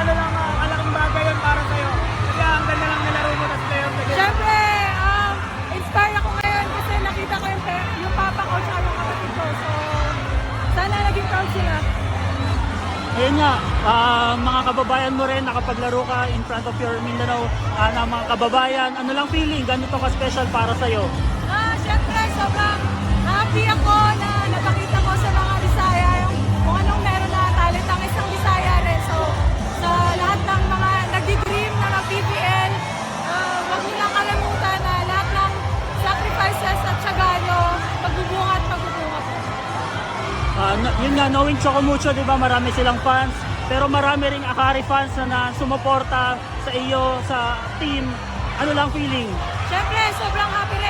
gaano lang kalaking bagay yun para sa'yo? Kasi ang ganda lang nilaro mo tas player of the game. Siyempre, inspire ako ngayon kasi nakita ko yung papa ko at yung kapatid ko. So, sana naging proud sila. Ayun nga, mga kababayan mo rin, nakapaglaro ka in front of your Mindanao na mga kababayan. Ano lang feeling? Ganito ka-special para sa'yo? Siyempre, sobrang happy ako na napakita ko sa mga Bisaya kung anong meron na talent ang isang Bisaya rin. So, sa lahat ng mga nagdi-dream na ng PBL, huwag niyo lang kalimutan na lahat ng sacrifices at syaga nyo, magbubunga at magbubunga po. Yun nga, knowing Chocomucho, di ba, marami silang fans, pero marami ring Akari fans na sumuporta sa iyo, sa team. Ano lang feeling? Siyempre, sobrang happy rin.